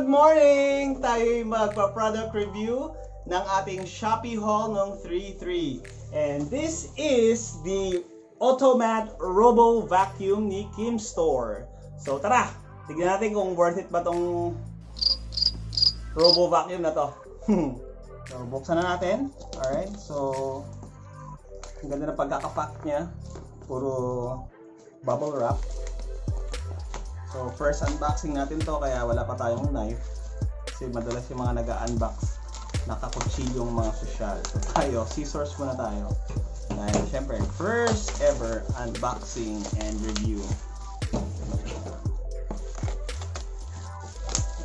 Good morning! Tayo'y magpa-product review ng ating Shopee haul ng 3-3. And this is the AUTOMAT Robovac ni Kim Store. So tara, tignan natin kung worth it ba tong Robovac na to. So buksan na natin. Alright, so ang ganda ng pagkakapack niya. Puro bubble wrap. So first unboxing natin to, kaya wala pa tayong knife. Kasi madalas yung mga nag-unbox nakakutsilyo yung mga sosyal. So tayo, scissors muna tayo. Dahil syempre, first ever unboxing and review.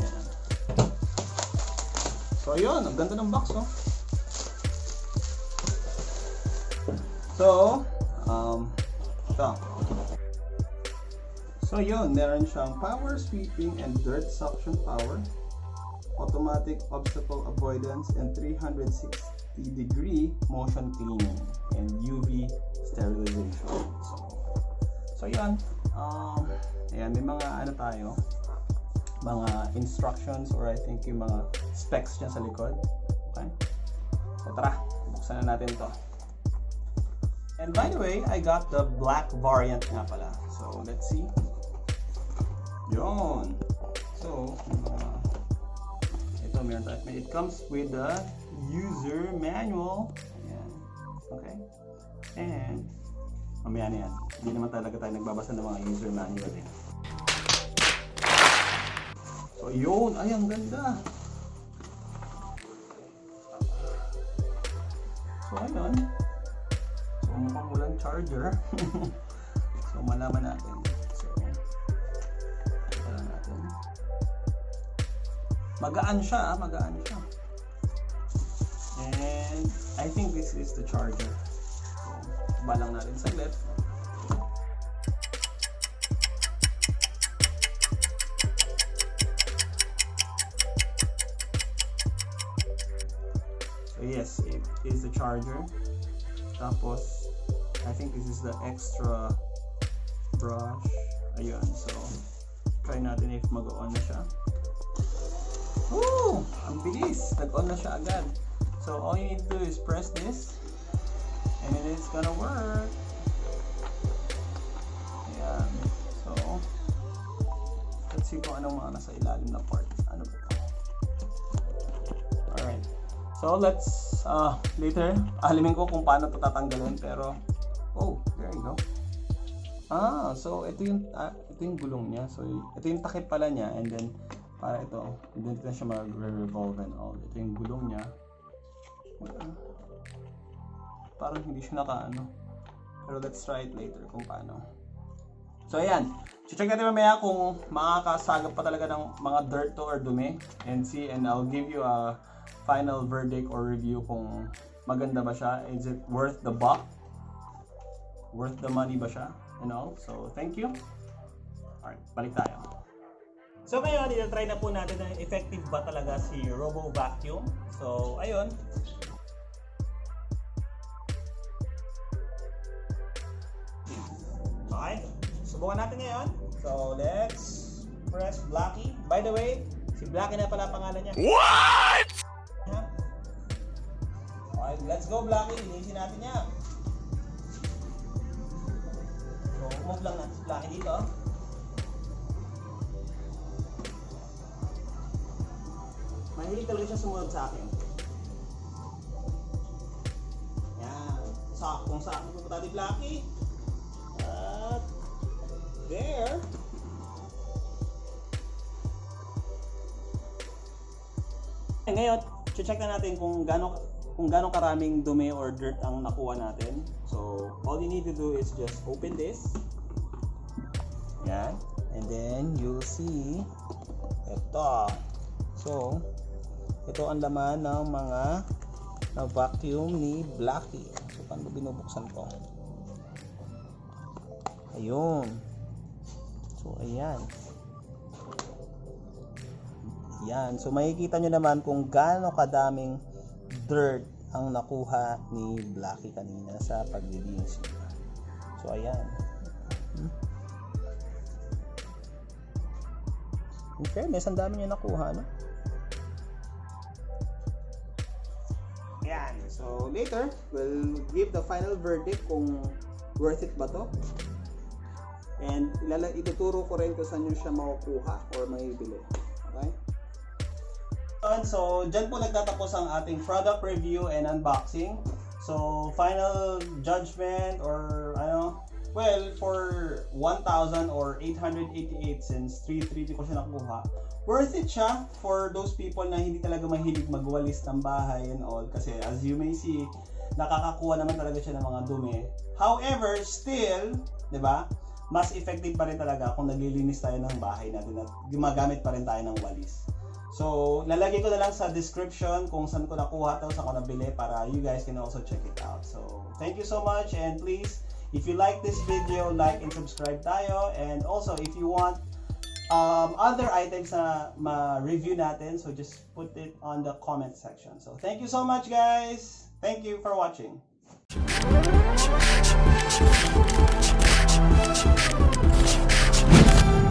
Ayan. So yun, ang ganda ng box, no? So, ito. So yun, meron siyang power sweeping and dirt suction power, automatic obstacle avoidance, and 360-degree motion cleaning and UV sterilization. So yun, ayan, may mga ano tayo, mga instructions or I think yung mga specs niya sa likod. Okay? So tara, buksan na natin to. And by the way, I got the black variant nga pala. So let's see. Yun. So, ito meron tayo. It comes with the user manual. Ayan. Okay. And, mamaya na yan. Hindi naman talaga tayo nagbabasa ng mga user manual eh. So, yun. Ay, ang ganda. So, ayun. So, mukhang walang charger. So, malaman natin. Magaan siya, magaan siya. And I think this is the charger. So, balang natin saglit. So yes, it is the charger. Tapos, I think this is the extra brush. Ayun, so try natin if mag-on na siya. Woo! Ang bilis! Nag-on na siya agad. So all you need to do is press this and then it's gonna work. Ayan. So let's see kung anong mga nasa ilalim na part. Ano ba ito? Alright. So let's later alimin ko kung paano ito tatanggalin, pero oh, there you go. So ito yung gulong niya. So ito yung takip pala niya, and then para ito, hindi na siya mag-revolve and all. Ito yung gulong niya. Parang hindi siya naka-ano. Pero let's try it later kung paano. So ayan, check natin mamaya kung makakasagap pa talaga ng mga dirt to or dumi. And see, and I'll give you a final verdict or review kung maganda ba siya. Is it worth the buck? Worth the money ba siya? And all. So thank you. Alright, balik tayo. So ngayon, i-try na po natin na effective ba talaga si Robovac. So ayun. Okay, subukan natin ngayon. So let's press Blacky. By the way, si Blacky na pala pangalan niya. What? Okay, let's go Blacky. Linisin natin niya. So move lang natin si Blacky dito. Mahilig talaga siya sumunod sa akin. Yan. Saktong sakto po tayo, Blacky. At there. Ngayon, check na natin kung gaano karaming dumi or dirt ang nakuha natin. So, all you need to do is just open this. Yan. And then you'll see ito. So, ito ang laman ng mga na-vacuum ni Blacky. So, paano binubuksan ko? Ayun. So, ayan. Ayan. So, makikita nyo naman kung gaano kadaming dirt ang nakuha ni Blacky kanina sa paglilinis niya. So, ayan. Okay, may dami niya nakuha, no? Yan. So, later, we'll give the final verdict kung worth it ba to. And ituturo ko rin kung saan nyo siya makukuha or maibili. Okay? So, dyan po nagtatapos ang ating product review and unboxing. So, final judgment or well, for 1,000 or 888 since 330 ko siya nakuha. Worth it siya for those people na hindi talaga mahilig magwalis ng bahay and all. Kasi as you may see, nakakakuha naman talaga siya ng mga dumi. However, still, di ba, mas effective pa rin talaga kung naglilinis tayo ng bahay natin at gumagamit pa rin tayo ng walis. So, lalagay ko na lang sa description kung saan ko nakuha to, saan ko nabili para you guys can also check it out. So, thank you so much and please, if you like this video, like and subscribe tayo. And also, if you want other items na ma-review natin, so just put it on the comment section. So, thank you so much guys. Thank you for watching.